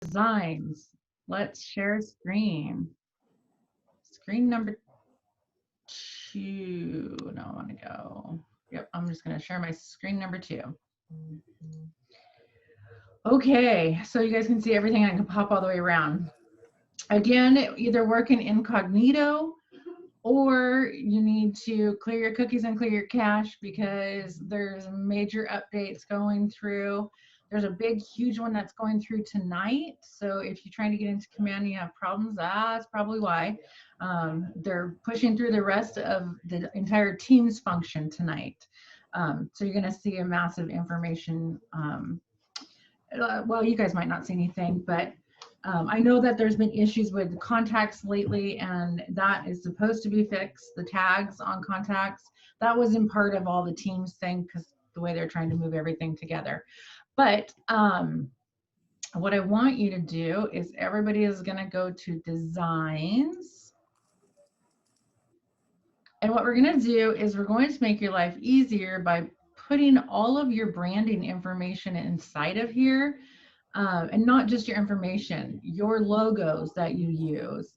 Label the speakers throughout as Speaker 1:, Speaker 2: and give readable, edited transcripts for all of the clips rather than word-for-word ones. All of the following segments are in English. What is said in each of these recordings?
Speaker 1: designs. Let's share screen. Screen number 2. No, I want to go. Yep, I'm just going to share my screen number 2. Okay, so you guys can see everything. I can pop all the way around. Again, either work in incognito or you need to clear your cookies and clear your cache because there's major updates going through. There's a big, huge one that's going through tonight. So if you're trying to get into Command and you have problems, that's probably why. They're pushing through the rest of the entire Teams function tonight. So you're going to see a massive information. Well, you guys might not see anything, but I know that there's been issues with contacts lately, and that is supposed to be fixed. The tags on contacts, that was in part of all the Teams thing because the way they're trying to move everything together. But what I want you to do is everybody is going to go to designs. And what we're going to do is we're going to make your life easier by putting all of your branding information inside of here. And not just your information, your logos that you use,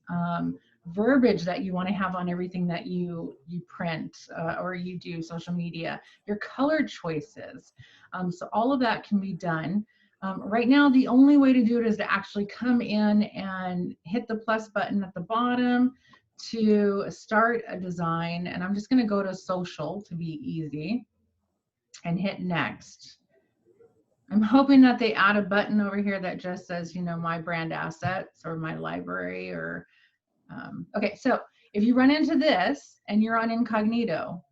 Speaker 1: verbiage that you want to have on everything that you print or you do social media, your color choices. So all of that can be done. Right now, the only way to do it is to actually come in and hit the plus button at the bottom to start a design. And I'm just going to go to social to be easy and hit next. I'm hoping that they add a button over here that just says, you know, my brand assets or my library or, okay, so if you run into this and you're on incognito,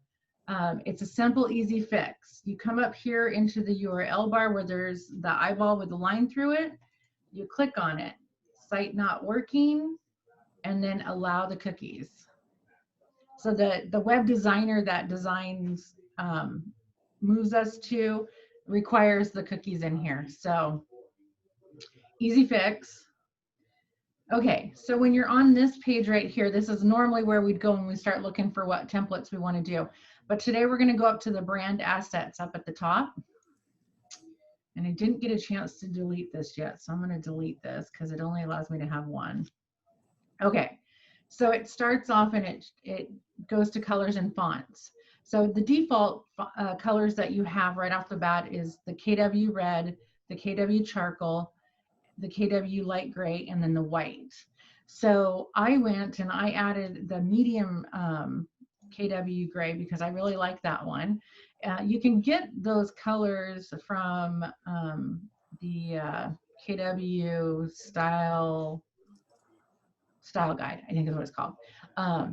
Speaker 1: it's a simple, easy fix. You come up here into the URL bar where there's the eyeball with the line through it, you click on it, site not working, and then allow the cookies. So the web designer that designs moves us to requires the cookies in here. So easy fix. Okay, so when you're on this page right here, this is normally where we'd go when we start looking for what templates we want to do. But today we're going to go up to the brand assets up at the top. And I didn't get a chance to delete this yet, so I'm going to delete this because it only allows me to have one. Okay, so it starts off and it goes to colors and fonts. So the default colors that you have right off the bat is the KW red, the KW charcoal, the KW light gray, and then the white. So I went and I added the medium KW gray because I really like that one. You can get those colors from the KW style guide, I think is what it's called.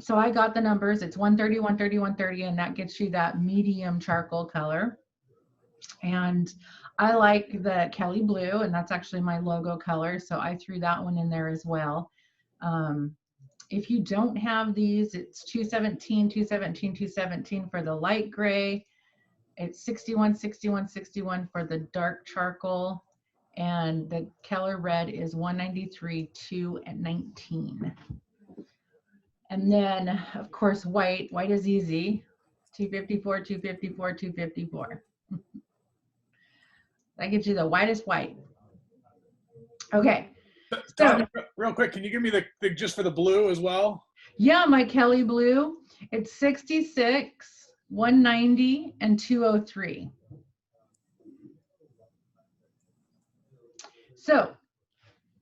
Speaker 1: So I got the numbers. It's 130, 130, 130, and that gets you that medium charcoal color. And I like the Kelly blue, and that's actually my logo color. So I threw that one in there as well. If you don't have these, it's 217, 217, 217 for the light gray. It's 61, 61, 61 for the dark charcoal. And the Keller red is 193, 2 and 19. And then, of course, white is easy. 254, 254, 254. That gives you the whitest white. Okay.
Speaker 2: Tanya, real quick, can you give me the just for the blue as well?
Speaker 1: Yeah, my Kelly blue. It's 66, 190, and 203. So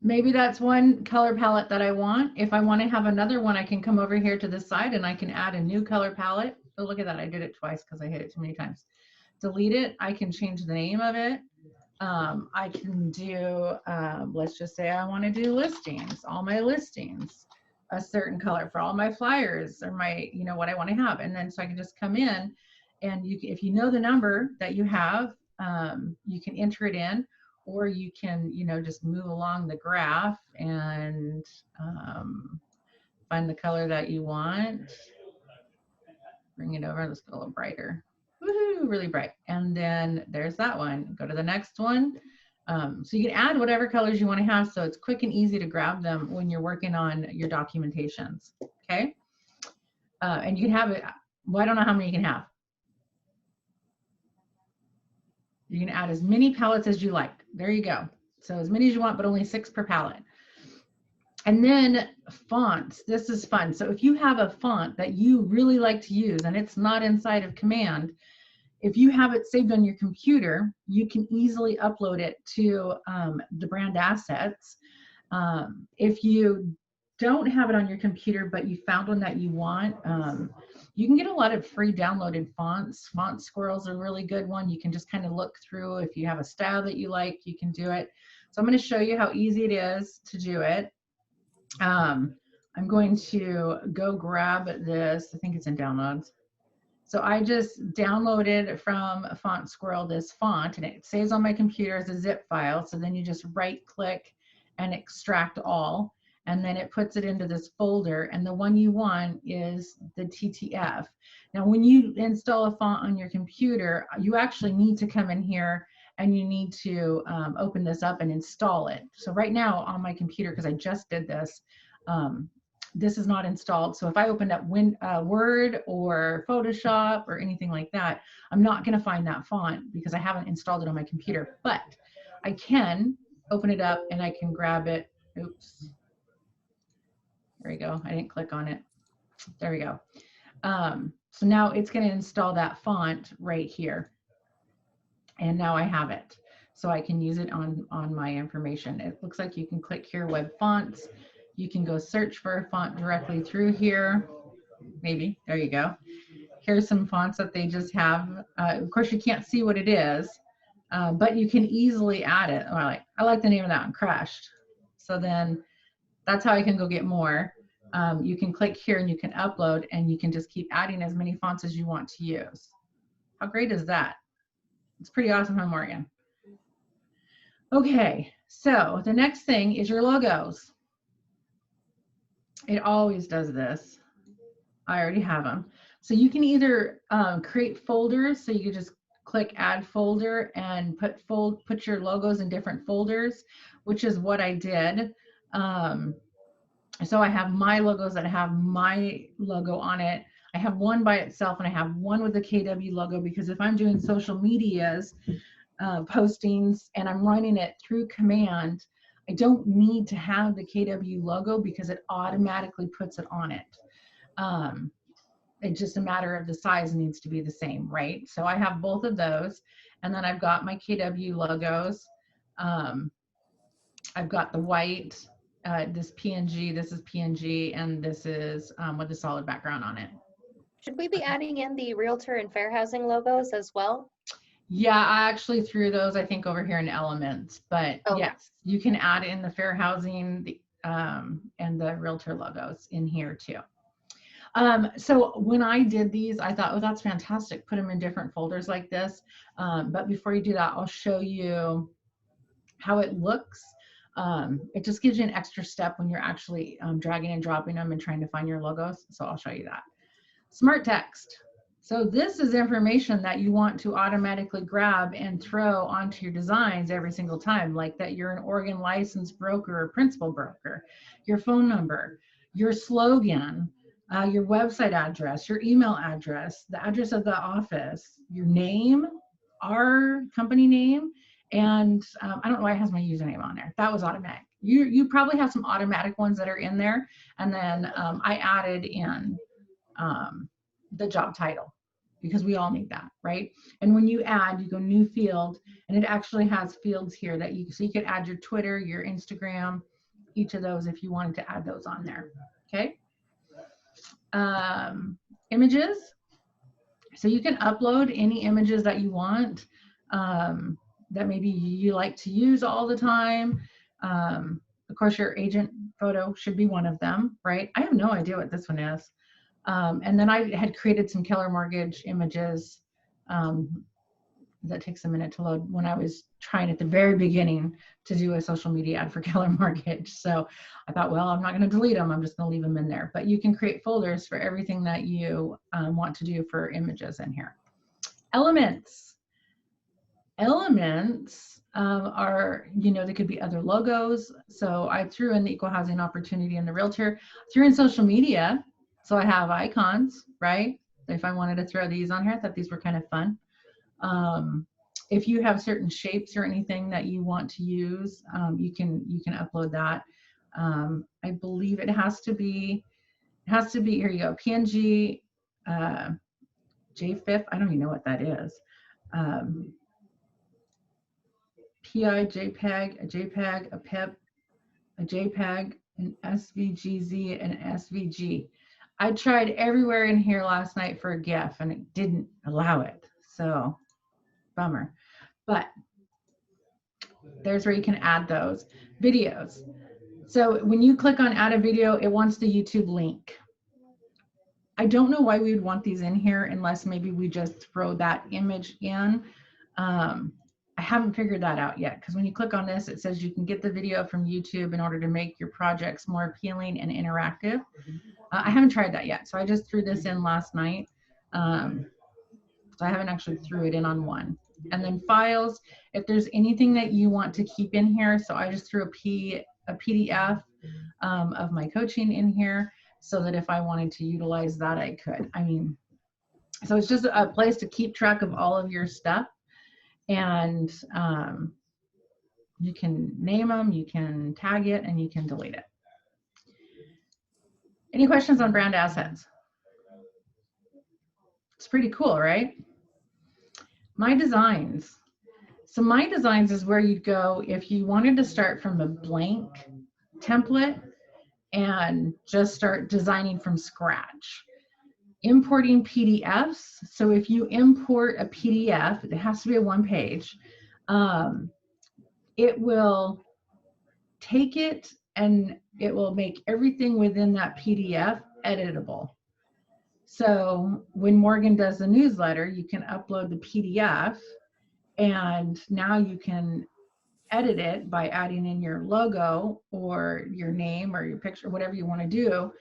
Speaker 1: maybe that's one color palette that I want. If I want to have another one, I can come over here to the side and I can add a new color palette. Oh, look at that. I did it twice because I hit it too many times. Delete it. I can change the name of it. I can do, let's just say I want to do listings, all my listings, a certain color for all my flyers or my, you know, what I want to have. And then so I can just come in and you, if you know the number that you have, you can enter it in, or you can, you know, just move along the graph and find the color that you want. Bring it over, let's get a little brighter. Woohoo, really bright. And then there's that one. Go to the next one. So you can add whatever colors you want to have, so it's quick and easy to grab them when you're working on your documentations, okay? And you can have it, well, I don't know how many you can have. You can add as many palettes as you like. There you go. So as many as you want, but only 6 per palette. And then fonts, this is fun. So if you have a font that you really like to use and it's not inside of Command, if you have it saved on your computer, you can easily upload it to the brand assets. If you don't have it on your computer, but you found one that you want, you can get a lot of free downloaded fonts. Font Squirrel's a really good one. You can just kind of look through. If you have a style that you like, you can do it. So I'm going to show you how easy it is to do it. I'm going to go grab this. I think it's in downloads. So I just downloaded from Font Squirrel this font, and it saves on my computer as a zip file. So then you just right click and extract all, and then it puts it into this folder, and the one you want is the TTF. Now when you install a font on your computer, you actually need to come in here and you need to open this up and install it. So right now on my computer, because I just did this, this is not installed. So if I opened up Word or Photoshop or anything like that, I'm not going to find that font because I haven't installed it on my computer. But I can open it up and I can grab it. Oops. There we go. I didn't click on it. There we go. So now it's going to install that font right here. And now I have it. So I can use it on my information. It looks like you can click here, web fonts. You can go search for a font directly through here. Maybe, there you go. Here's some fonts that they just have. Of course, you can't see what it is, but you can easily add it. I like the name of that one, Crashed. So then that's how I can go get more. You can click here and you can upload, and you can just keep adding as many fonts as you want to use. How great is that? It's pretty awesome, huh, Morgan? Okay, so the next thing is your logos. It always does this. I already have them. So you can either create folders. So you can just click add folder and put your logos in different folders, which is what I did. So I have my logos that have my logo on it. I have one by itself and I have one with the KW logo, because if I'm doing social medias, postings, and I'm running it through Command, I don't need to have the KW logo because it automatically puts it on it. It's just a matter of the size needs to be the same, right? So I have both of those, and then I've got my KW logos. I've got the white, this PNG, this is PNG, and this is with a solid background on it.
Speaker 3: Should we be adding in the Realtor and Fair Housing logos as well?
Speaker 1: Yeah, I actually threw those, I think, over here in Elements, but
Speaker 3: Okay.
Speaker 1: Yes, you can add in the Fair Housing and the Realtor logos in here too. So when I did these, I thought, oh, that's fantastic. Put them in different folders like this. But before you do that, I'll show you how it looks. It just gives you an extra step when you're actually dragging and dropping them and trying to find your logos. So I'll show you that. Smart text. So this is information that you want to automatically grab and throw onto your designs every single time, like that you're an Oregon licensed broker or principal broker, your phone number, your slogan, your website address, your email address, the address of the office, your name, our company name, and I don't know why it has my username on there. That was automatic. You probably have some automatic ones that are in there, and then I added in the job title, because we all need that, right? And when you add, you go new field, and it actually has fields here that so you could add your Twitter, your Instagram, each of those if you wanted to add those on there, okay? Images. So you can upload any images that you want that maybe you like to use all the time. Of course, your agent photo should be one of them, right? I have no idea what this one is. And then I had created some Keller Mortgage images that takes a minute to load when I was trying at the very beginning to do a social media ad for Keller Mortgage. So I thought, well, I'm not going to delete them. I'm just going to leave them in there. But you can create folders for everything that you want to do for images in here. Elements. Elements are, they could be other logos. So I threw in the Equal Housing Opportunity and the Realtor, threw in social media. So I have icons, right? If I wanted to throw these on here, I thought these were kind of fun. if you have certain shapes or anything that you want to use, you can upload that. I believe it has to be, here you go, PNG, JFIF, I don't even know what that is. PI, JPEG, a JPEG, a PIP, a JPEG, an SVGZ, and SVG. I tried everywhere in here last night for a GIF and it didn't allow it. So bummer. But there's where you can add those videos. So when you click on add a video, it wants the YouTube link. I don't know why we would want these in here unless maybe we just throw that image in. I haven't figured that out yet, because when you click on this, it says you can get the video from YouTube in order to make your projects more appealing and interactive. I haven't tried that yet, so I just threw this in last night. So I haven't actually threw it in on one. And then files, if there's anything that you want to keep in here, so I just threw a PDF of my coaching in here so that if I wanted to utilize that, I could. I mean, so it's just a place to keep track of all of your stuff. And you can name them, you can tag it, and you can delete it. Any questions on brand assets? It's pretty cool, right? My designs. So my designs is where you'd go if you wanted to start from a blank template and just start designing from scratch. Importing PDFs. So if you import a PDF, it has to be a one page. It will take it and it will make everything within that PDF editable. So when Morgan does the newsletter, you can upload the PDF and now you can edit it by adding in your logo or your name or your picture, whatever you want to do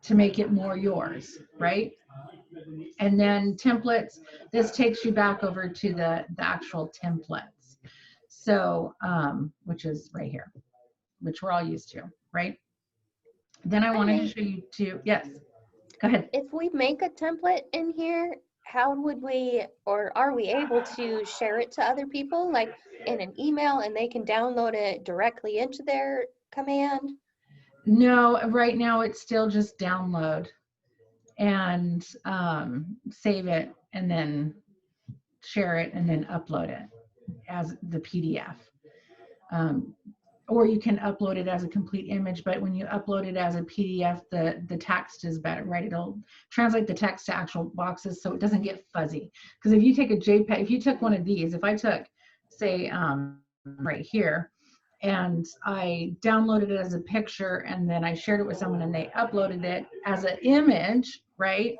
Speaker 1: to make it more yours, right? And then templates, this takes you back over to the actual templates. So, which is right here, which we're all used to, right? Then I wanted to show you two, yes, go ahead.
Speaker 3: If we make a template in here, how would we, or are we able to share it to other people, like in an email, and they can download it directly into their command?
Speaker 1: No, right now it's still just download and save it and then share it and then upload it as the PDF. Or you can upload it as a complete image, but when you upload it as a PDF, the text is better, right? It'll translate the text to actual boxes so it doesn't get fuzzy. Because if you take a JPEG, if you took one of these, if I took, say, right here, and I downloaded it as a picture and then I shared it with someone and they uploaded it as an image, right?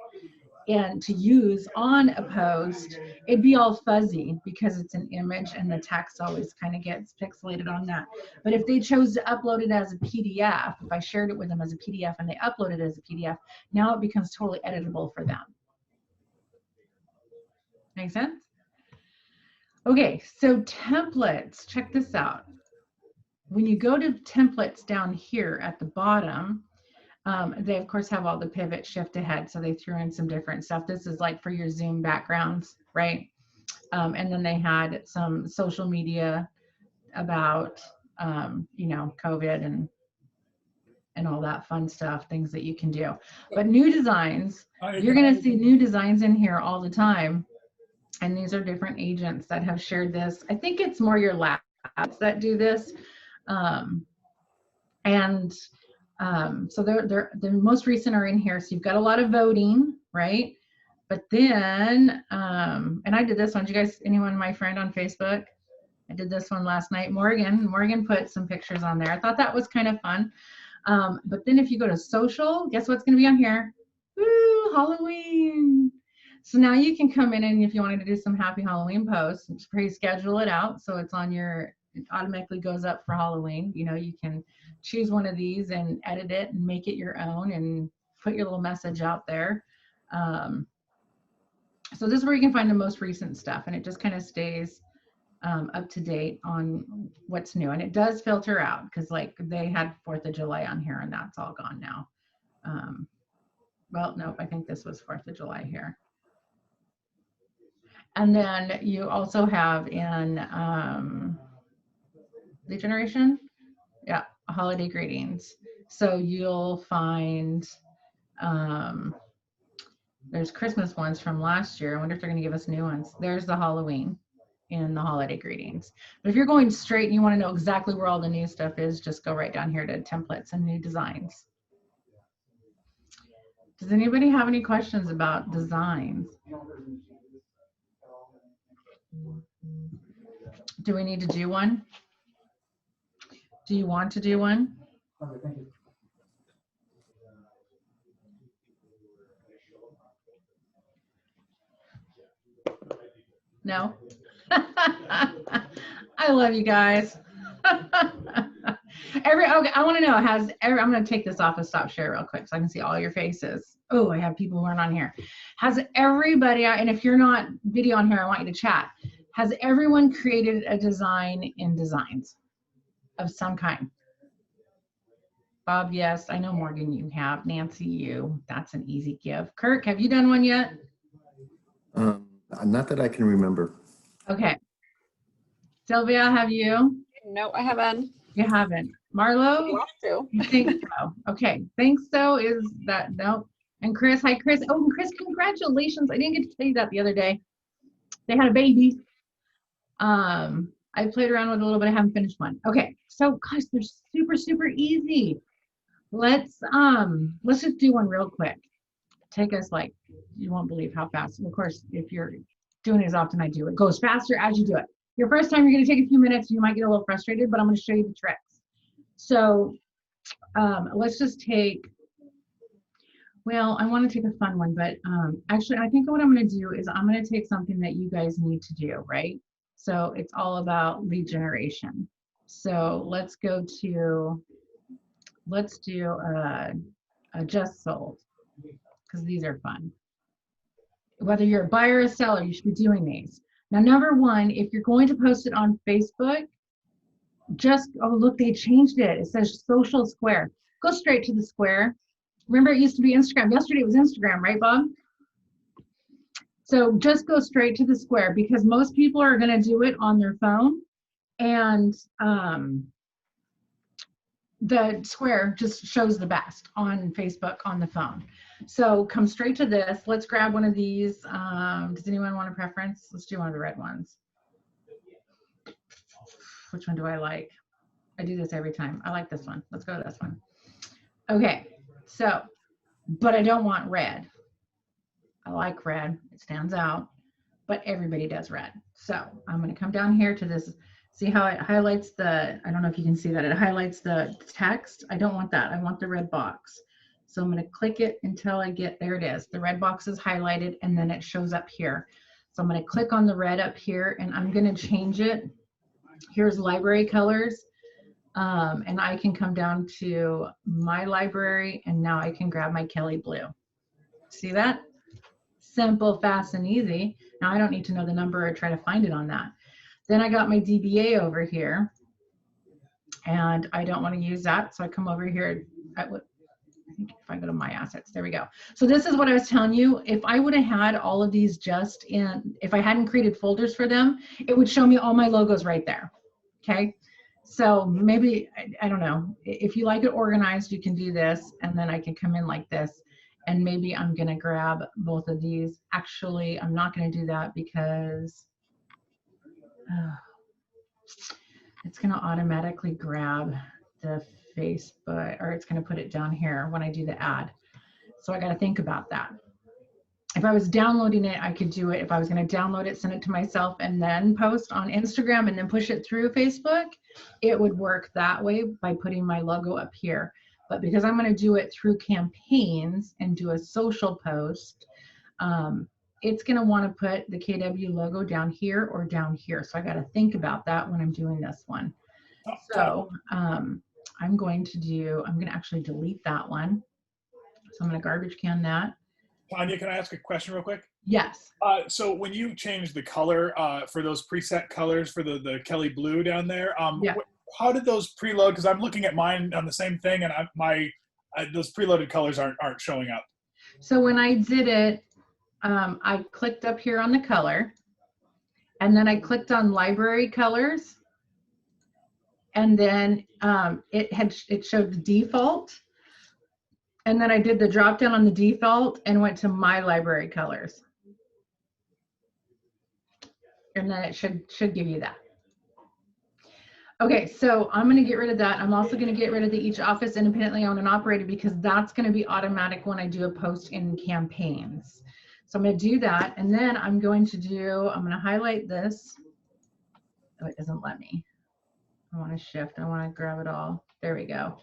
Speaker 1: And to use on a post, it'd be all fuzzy because it's an image and the text always kind of gets pixelated on that. But if they chose to upload it as a PDF, if I shared it with them as a PDF and they upload it as a PDF, now it becomes totally editable for them. Make sense? Okay, so templates, check this out. When you go to templates down here at the bottom, they of course have all the pivot shift ahead, so they threw in some different stuff. This is like for your Zoom backgrounds, right? And then they had some social media about you know, COVID and all that fun stuff, things that you can do. But new designs, you're going to see new designs in here all the time, and these are different agents that have shared this. I think it's more your labs that do this, so the most recent are in here. So you've got a lot of voting, right? But then, and I did this one. Did you guys, anyone, my friend on Facebook? I did this one last night. Morgan put some pictures on there. I thought that was kind of fun. But then if you go to social, guess what's going to be on here? Woo, Halloween. So now you can come in and if you wanted to do some happy Halloween posts, just pre-schedule it out. So it's on your, it automatically goes up for Halloween. You know, you can choose one of these and edit it and make it your own and put your little message out there. So this is where you can find the most recent stuff, and it just kind of stays up to date on what's new. And it does filter out because like they had 4th of July on here and that's all gone now. Well, nope, I think this was 4th of July here. And then you also have in lead generation, yeah, holiday greetings. So you'll find there's Christmas ones from last year. I wonder if they're going to give us new ones. There's the Halloween and the holiday greetings. But if you're going straight and you want to know exactly where all the new stuff is, just go right down here to templates and new designs. Does anybody have any questions about designs? Do we need to do one? Do you want to do one? No? I love you guys. Okay, I want to know, I'm going to take this off and stop share real quick so I can see all your faces. Oh, I have people who aren't on here. Has everybody, and if you're not video on here, I want you to chat. Has everyone created a design in Designs of some kind? Bob, yes. I know Morgan, you have. Nancy, you. That's an easy give. Kirk, have you done one yet?
Speaker 4: Not that I can remember.
Speaker 1: Okay. Sylvia, have you?
Speaker 5: No, I haven't.
Speaker 1: You haven't. Marlo?
Speaker 5: You want to.
Speaker 1: You think so? Okay. Think so is that, no. And Chris, hi Chris. Oh, and Chris, congratulations. I didn't get to tell you that the other day. They had a baby. I played around with it a little bit. I haven't finished one. Okay. So gosh, they're super, super easy. Let's just do one real quick. Take us like, you won't believe how fast. And of course, if you're doing it as often I do, it goes faster as you do it. Your first time, you're going to take a few minutes. You might get a little frustrated, but I'm going to show you the tricks. So let's just take, well, I want to take a fun one, but actually, I think what I'm going to do is I'm going to take something that you guys need to do, right? So it's all about lead generation. So let's go to, let's do a just sold, because these are fun. Whether you're a buyer or a seller, you should be doing these. Now, number one, if you're going to post it on Facebook, just, oh, look, they changed it. It says social square. Go straight to the square. Remember, it used to be Instagram. Yesterday it was Instagram, right, Bob? So just go straight to the square because most people are going to do it on their phone. And the square just shows the best on Facebook on the phone. So come straight to this. Let's grab one of these. Does anyone want a preference? Let's do one of the red ones. Which one do I like? I do this every time. I like this one. Let's go to this one. Okay, so, but I don't want red. I like red. It stands out, but everybody does red. So I'm going to come down here to this. See how it highlights the, I don't know if you can see that. It highlights the text. I don't want that. I want the red box. So I'm going to click it until I get, there it is. The red box is highlighted and then it shows up here. So I'm going to click on the red up here and I'm going to change it. Here's library colors. And I can come down to my library and now I can grab my Kelly blue. See that? Simple, fast, and easy. Now I don't need to know the number or try to find it on that. Then I got my DBA over here and I don't want to use that. So I come over here. I think if I go to my assets, there we go. So this is what I was telling you. If I would have had all of these just in, if I hadn't created folders for them, it would show me all my logos right there. Okay. So maybe, I don't know, if you like it organized, you can do this and then I can come in like this and maybe I'm going to grab both of these. Actually, I'm not going to do that because it's going to automatically grab the Facebook, or it's going to put it down here when I do the ad. So I got to think about that. If I was downloading it, I could do it. If I was going to download it, send it to myself, and then post on Instagram and then push it through Facebook, it would work that way by putting my logo up here. But because I'm going to do it through campaigns and do a social post, it's going to want to put the KW logo down here or down here. So I got to think about that when I'm doing this one. So I'm going to actually delete that one. So I'm going to garbage can that.
Speaker 2: Tanya, can I ask a question real quick?
Speaker 1: Yes.
Speaker 2: So when you change the color for those preset colors for the Kelly blue down there,
Speaker 1: yeah.
Speaker 2: How did those preload? Because I'm looking at mine on the same thing, and those preloaded colors aren't showing up.
Speaker 1: So when I did it, I clicked up here on the color, And then I clicked on library colors. And then it showed the default. And then I did the drop down on the default and went to my library colors. And then it should give you that. Okay, so I'm going to get rid of that. I'm also going to get rid of the each office independently owned and operated because that's going to be automatic when I do a post in campaigns. So I'm going to do that. And then I'm going to highlight this. Oh, it doesn't let me. I want to shift. I want to grab it all. There we go.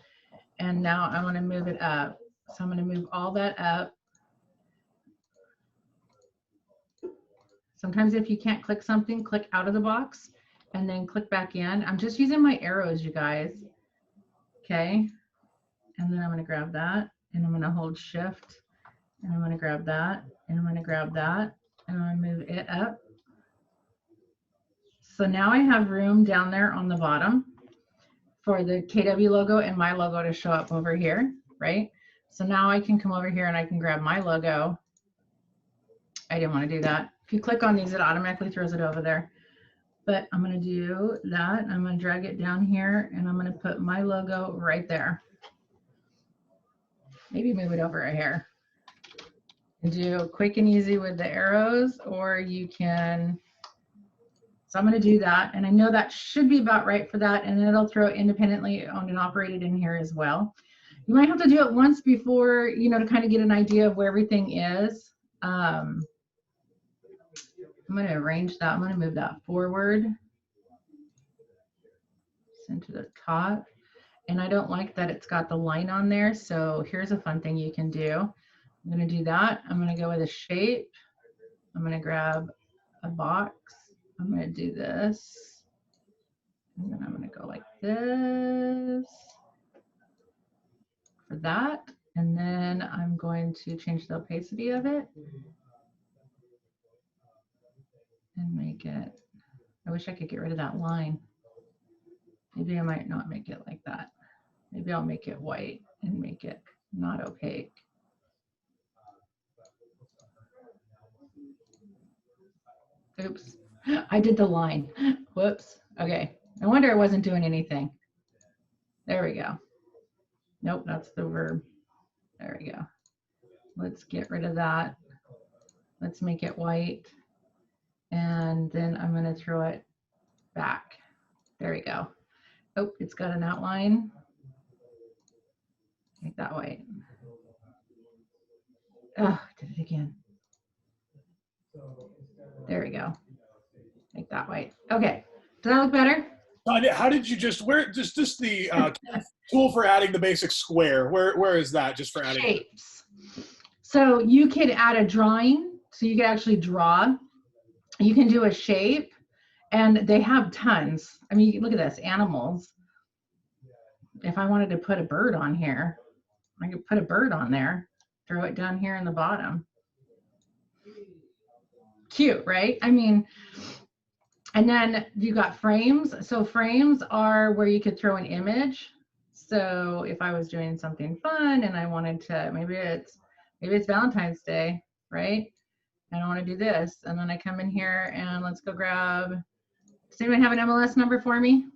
Speaker 1: And now I want to move it up. So I'm going to move all that up. Sometimes if you can't click something, click out of the box and then click back in. I'm just using my arrows, you guys. Okay. And then I'm going to grab that and I'm going to hold shift and I'm going to grab that and I'm going to grab that and I'm going to move it up. So now I have room down there on the bottom for the KW logo and my logo to show up over here, right? So now I can come over here and I can grab my logo. I didn't want to do that. If you click on these, it automatically throws it over there. But I'm going to do that. I'm going to drag it down here and I'm going to put my logo right there. Maybe move it over here. And do quick and easy with the arrows, or you can. So I'm going to do that. And I know that should be about right for that. And it'll throw independently owned and operated in here as well. You might have to do it once before, you know, to kind of get an idea of where everything is. I'm going to arrange that. I'm going to move that forward. Send to the top. And I don't like that it's got the line on there. So here's a fun thing you can do. I'm going to do that. I'm going to go with a shape. I'm going to grab a box. I'm going to do this. And then I'm going to go like this for that. And then I'm going to change the opacity of it and make it, I wish I could get rid of that line. Maybe I might not make it like that. Maybe I'll make it white and make it not opaque. Oops, I did the line. Whoops. Okay, no wonder I wasn't doing anything. There we go. Nope, that's the verb. There we go. Let's get rid of that. Let's make it white. And then I'm going to throw it back. There we go. Oh, it's got an outline. Make that white. Oh, did it again. There we go. Make that white. Okay. Does that look better?
Speaker 2: How did you just, where, just the tool for adding the basic square, where is that just for adding?
Speaker 1: Shapes. So you could add a drawing. So you could actually draw. You can do a shape. And they have tons. I mean, look at this, animals. If I wanted to put a bird on here, I could put a bird on there, throw it down here in the bottom. Cute, right? I mean, and then you got frames. So frames are where you could throw an image. So if I was doing something fun and I wanted to, maybe it's Valentine's Day, right? And I want to do this. And then I come in here and let's go grab, does anyone have an MLS number for me?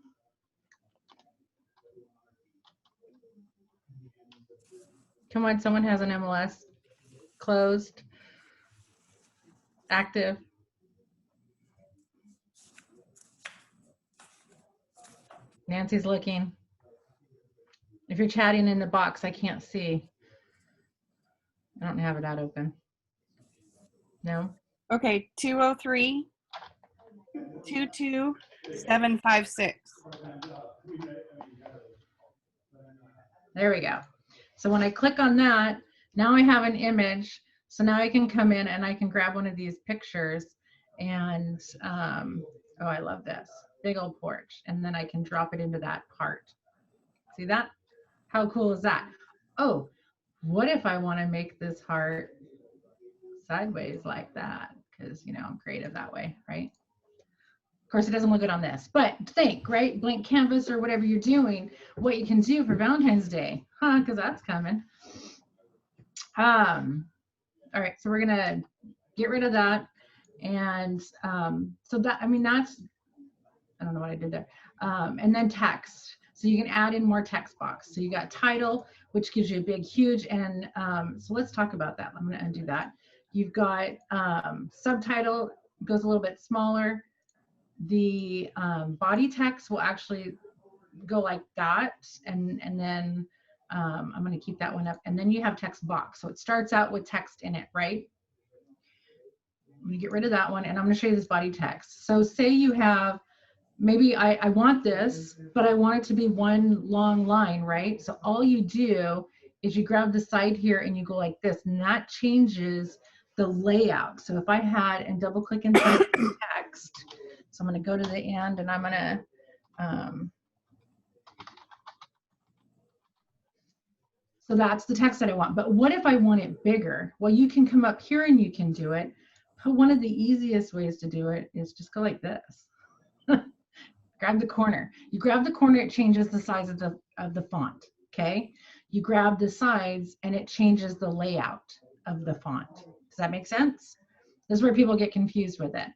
Speaker 1: Come on, someone has an MLS. Closed. Active. Nancy's looking. If you're chatting in the box, I can't see. I don't have that open. No?
Speaker 4: Okay, 203 22756.
Speaker 1: There we go. So when I click on that, now I have an image. So now I can come in and I can grab one of these pictures and, oh, I love this. Big old porch. And then I can drop it into that part. See that? How cool is that? Oh, what if I want to make this heart sideways like that? Because, you know, I'm creative that way, right? Of course, it doesn't look good on this, but think, right? Blank canvas or whatever you're doing, what you can do for Valentine's Day, huh? Because that's coming. All right, so we're gonna get rid of that. And so that, I mean, that's, I don't know what I did there. And then text. So you can add in more text box. So you got title, which gives you a big, huge, and so let's talk about that. I'm gonna undo that. You've got subtitle, goes a little bit smaller. The body text will actually go like that, and then I'm gonna keep that one up. And then you have text box. So it starts out with text in it, right? I'm gonna get rid of that one, and I'm gonna show you this body text. So say you have, maybe I want this, but I want it to be one long line, right? So all you do is you grab the side here and you go like this, and that changes the layout. So if I had, and double click inside the text, so I'm gonna go to the end and I'm gonna, so that's the text that I want. But what if I want it bigger? Well, you can come up here and you can do it. But one of the easiest ways to do it is just go like this. Grab the corner. You grab the corner, it changes the size of the font, okay? You grab the sides and it changes the layout of the font. Does that make sense? This is where people get confused with it.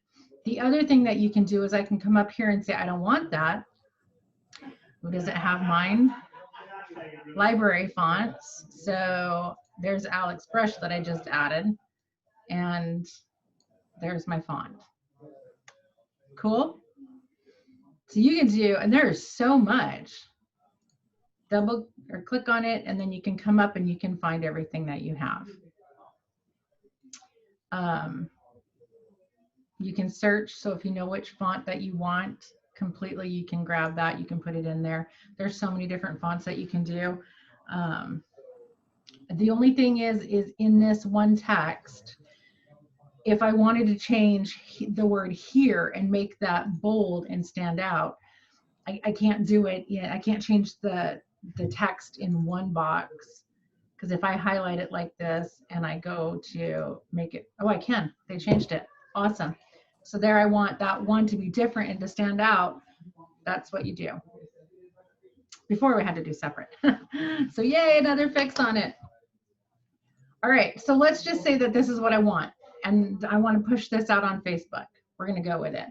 Speaker 1: The other thing that you can do is I can come up here and say, I don't want that. Who does it have mine? Library fonts. So there's Alex Brush that I just added, and there's my font. Cool. So you can do, and there's so much. Double or click on it, and then you can come up and you can find everything that you have. You can search, so if you know which font that you want completely, you can grab that, you can put it in there. There's so many different fonts that you can do. The only thing is in this one text, if I wanted to change the word here and make that bold and stand out, I can't do it yet. I can't change the text in one box, because if I highlight it like this and I go to make it, oh, I can. They changed it. Awesome. So there, I want that one to be different and to stand out. That's what you do. Before we had to do separate. So yay, another fix on it. All right, so let's just say that this is what I want, and I want to push this out on Facebook. We're going to go with it.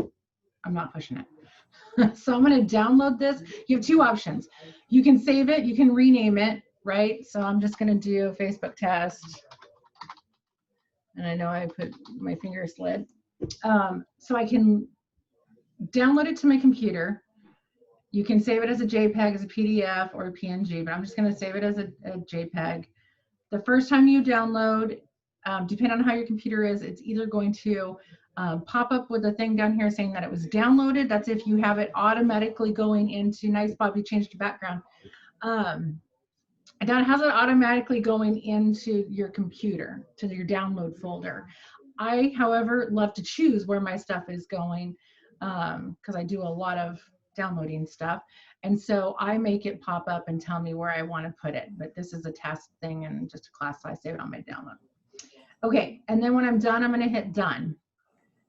Speaker 1: I'm not pushing it. So I'm going to download this. You have two options. You can save it, you can rename it, right? So I'm just going to do a Facebook test. And I know I put my finger slid. So I can download it to my computer. You can save it as a JPEG, as a PDF, or a PNG, but I'm just going to save it as a JPEG. The first time you download, depending on how your computer is, it's either going to pop up with a thing down here saying that it was downloaded. That's if you have it automatically going into, nice, Bob, you changed your background. That has it automatically going into your computer, to your download folder. I, however, love to choose where my stuff is going, because I do a lot of downloading stuff. And so I make it pop up and tell me where I want to put it. But this is a test thing and just a class, so I save it on my download. Okay, and then when I'm done, I'm going to hit done.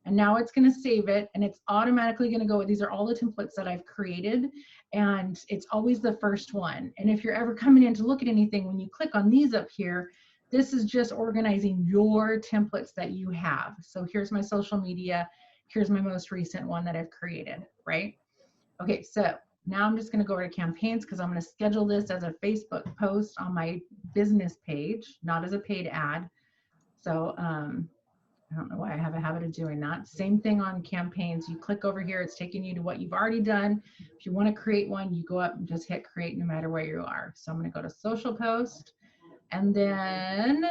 Speaker 1: And now it's going to save it, and it's automatically going to go, these are all the templates that I've created, and it's always the first one. And if you're ever coming in to look at anything, when you click on these up here, this is just organizing your templates that you have. So here's my social media, here's my most recent one that I've created, right? Okay, so now I'm just going to go over to campaigns, because I'm going to schedule this as a Facebook post on my business page, not as a paid ad. So I don't know why I have a habit of doing that. Same thing on campaigns. You click over here, it's taking you to what you've already done. If you want to create one, you go up and just hit create no matter where you are. So I'm going to go to social post, and then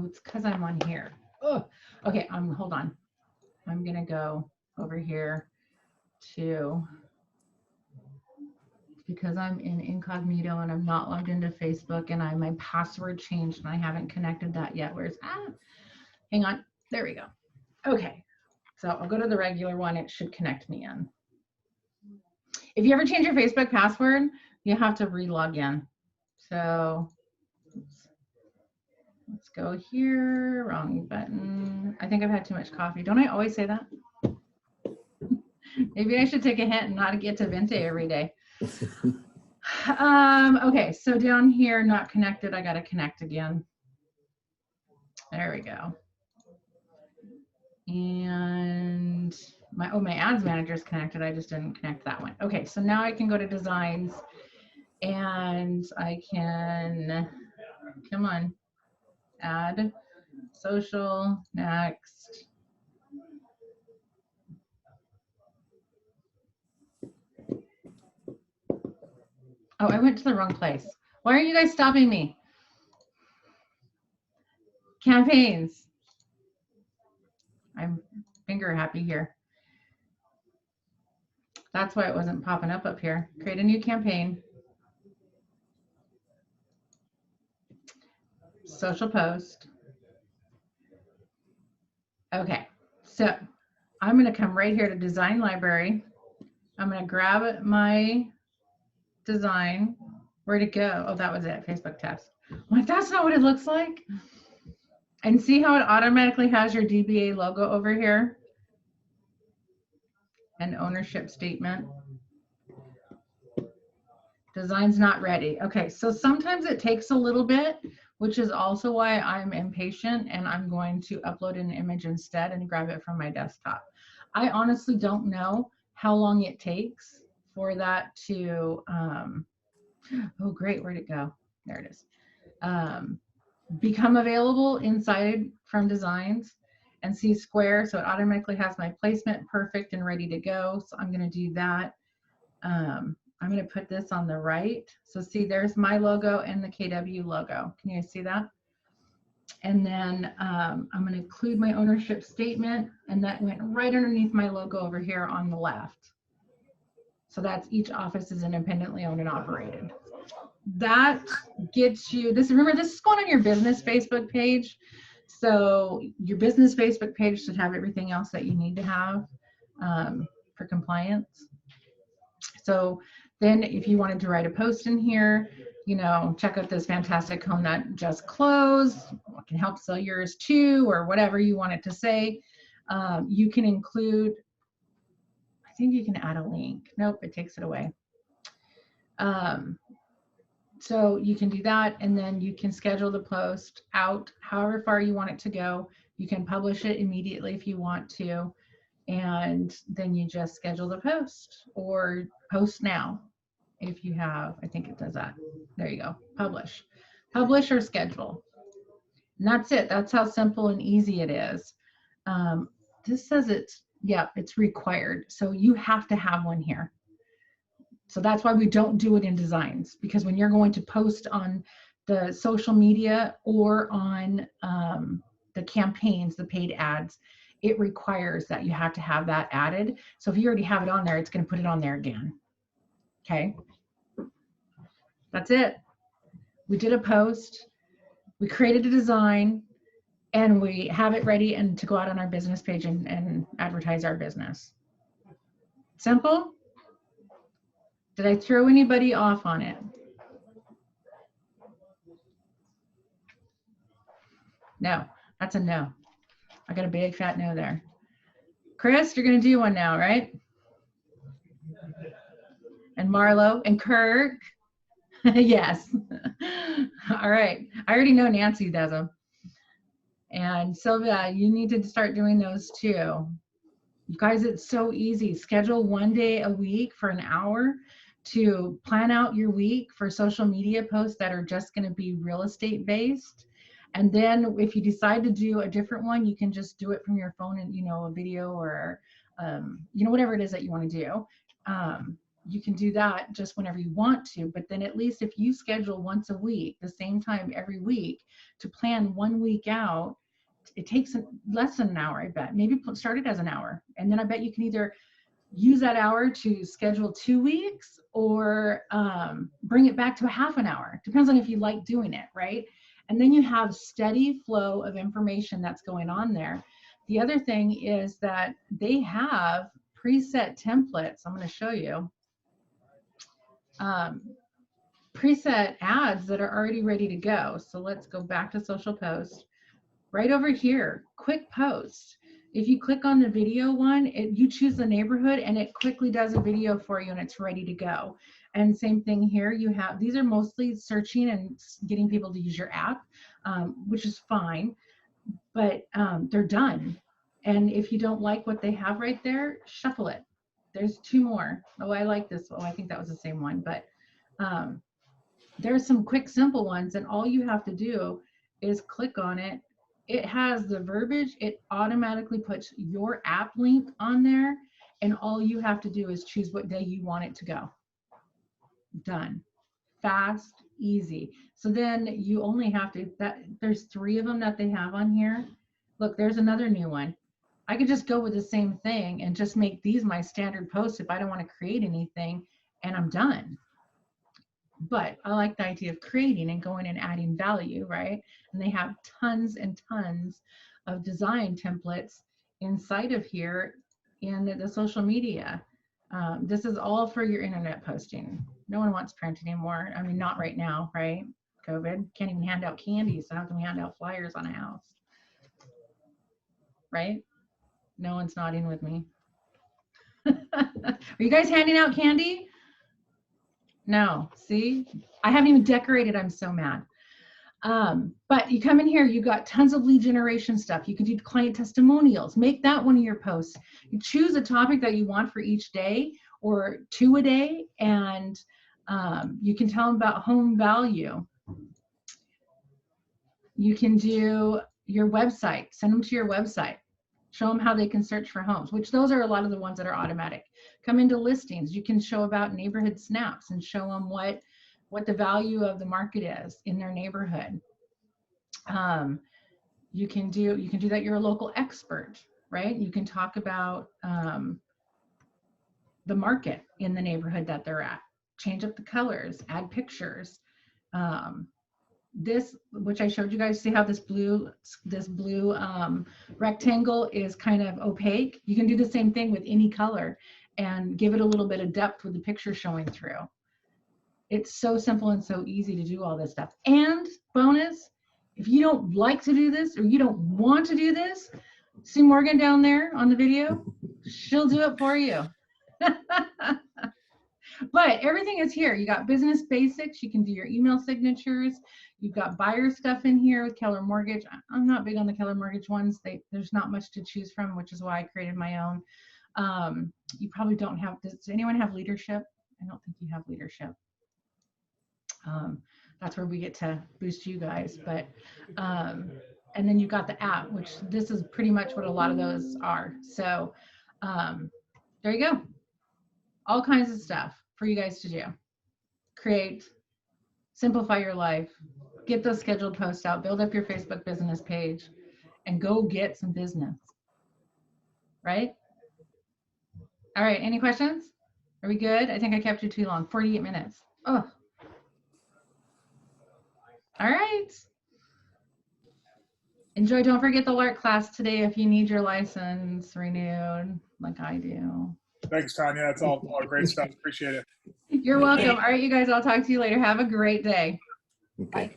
Speaker 1: it's because I'm on here. Oh, okay. Hold on. I'm going to go over here to, because I'm in incognito and I'm not logged into Facebook, and my password changed and I haven't connected that yet. Hang on, there we go. Okay, so I'll go to the regular one. It should connect me in. If you ever change your Facebook password, you have to re-log in. So let's go here, wrong button. I think I've had too much coffee. Don't I always say that? Maybe I should take a hint and not get to Vente every day. Okay, so down here, not connected, I gotta connect again. There we go. And my ads manager is connected. I just didn't connect that one. Okay, so now I can go to designs and I can, come on, add social, next. Oh, I went to the wrong place. Why are you guys stopping me? Campaigns. I'm finger happy here. That's why it wasn't popping up here. Create a new campaign. Social post. Okay, so I'm going to come right here to design library. I'm going to grab my design. Where'd it go? Oh, that was it. Facebook test. I'm like, that's not what it looks like. And see how it automatically has your DBA logo over here? And ownership statement. Design's not ready. Okay, so sometimes it takes a little bit, which is also why I'm impatient and I'm going to upload an image instead and grab it from my desktop. I honestly don't know how long it takes for that to, oh great, where'd it go? There it is. Become available inside from designs and see Square. So it automatically has my placement perfect and ready to go. So I'm going to do that. I'm going to put this on the right. So see, there's my logo and the KW logo. Can you guys see that? And then I'm going to include my ownership statement, and that went right underneath my logo over here on the left. So that's each office is independently owned and operated. That gets you this. Remember, this is going on your business Facebook page. So your business Facebook page should have everything else that you need to have for compliance. So then if you wanted to write a post in here, you know, check out this fantastic home that just closed. I can help sell yours too, or whatever you want it to say. You can include, I think you can add a link. Nope, it takes it away. So you can do that, and then you can schedule the post out however far you want it to go. You can publish it immediately if you want to, and then you just schedule the post or post now if you have, I think it does that. There you go, publish or schedule. And that's it. That's how simple and easy it is. This says it's, yeah, it's required. So you have to have one here. So that's why we don't do it in designs, because when you're going to post on the social media or on the campaigns, the paid ads, it requires that you have to have that added. So if you already have it on there, it's going to put it on there again. Okay. That's it. We did a post, we created a design, and we have it ready and to go out on our business page and advertise our business. Simple. Did I throw anybody off on it? No, that's a no. I got a big fat no there. Chris, you're going to do one now, right? And Marlo and Kirk. Yes. All right. I already know Nancy does them. And Sylvia, you need to start doing those too. You guys, it's so easy. Schedule one day a week for an hour to plan out your week for social media posts that are just going to be real estate based. And then if you decide to do a different one, you can just do it from your phone and, you know, a video or, you know, whatever it is that you want to do. You can do that just whenever you want to, but then at least if you schedule once a week, the same time every week, to plan 1 week out, it takes less than an hour, I bet. Maybe start it as an hour. And then I bet you can either use that hour to schedule 2 weeks or bring it back to a half an hour. Depends on if you like doing it, right? And then you have steady flow of information that's going on there. The other thing is that they have preset templates. I'm going to show you. Preset ads that are already ready to go. So let's go back to social post. Right over here, quick post. If you click on the video one, you choose the neighborhood and it quickly does a video for you and it's ready to go. And same thing here, you have, these are mostly searching and getting people to use your app, which is fine, but they're done. And if you don't like what they have right there, shuffle it. There's 2 more. Oh, I like this. Oh, I think that was the same one, but there's some quick, simple ones, and all you have to do is click on it. It has the verbiage. It automatically puts your app link on there, and all you have to do is choose what day you want it to go. Done. Fast, easy. So then you only have to, there's 3 of them that they have on here. Look, there's another new one. I could just go with the same thing and just make these my standard posts if I don't want to create anything, and I'm done. But I like the idea of creating and going and adding value, right? And they have tons and tons of design templates inside of here in the social media. This is all for your internet posting. No one wants print anymore. I mean, not right now, right? COVID. Can't even hand out candy, so how can we hand out flyers on a house? Right? No one's nodding with me. Are you guys handing out candy? No, see, I haven't even decorated. I'm so mad. But you come in here, you got tons of lead generation stuff. You can do client testimonials, make that one of your posts. You choose a topic that you want for each day or 2 a day, and you can tell them about home value. You can do your website, send them to your website. Show them how they can search for homes, which those are a lot of the ones that are automatic. Come into listings. You can show about neighborhood snaps and show them what the value of the market is in their neighborhood. You can do that. You're a local expert, right? You can talk about the market in the neighborhood that they're at. Change up the colors, add pictures. This, which I showed you guys, see how this blue rectangle is kind of opaque. You can do the same thing with any color and give it a little bit of depth with the picture showing through. It's so simple and so easy to do all this stuff. And bonus, if you don't like to do this or you don't want to do this, see Morgan down there on the video? She'll do it for you. But everything is here. You got business basics. You can do your email signatures. You've got buyer stuff in here with Keller Mortgage. I'm not big on the Keller Mortgage ones. There's not much to choose from, which is why I created my own. You probably don't have, does anyone have leadership? I don't think you have leadership. That's where we get to boost you guys. But, and then you got the app, which this is pretty much what a lot of those are. So there you go. All kinds of stuff for you guys to do. Create, simplify your life, get those scheduled posts out, build up your Facebook business page, and go get some business. Right? All right, any questions? Are we good? I think I kept you too long, 48 minutes. Oh. All right. Enjoy. Don't forget the LARC class today if you need your license renewed, like I do.
Speaker 2: Thanks, Tanya. That's all great stuff. Appreciate it.
Speaker 1: You're welcome. All right, you guys, I'll talk to you later. Have a great day.
Speaker 5: Okay.
Speaker 3: Bye.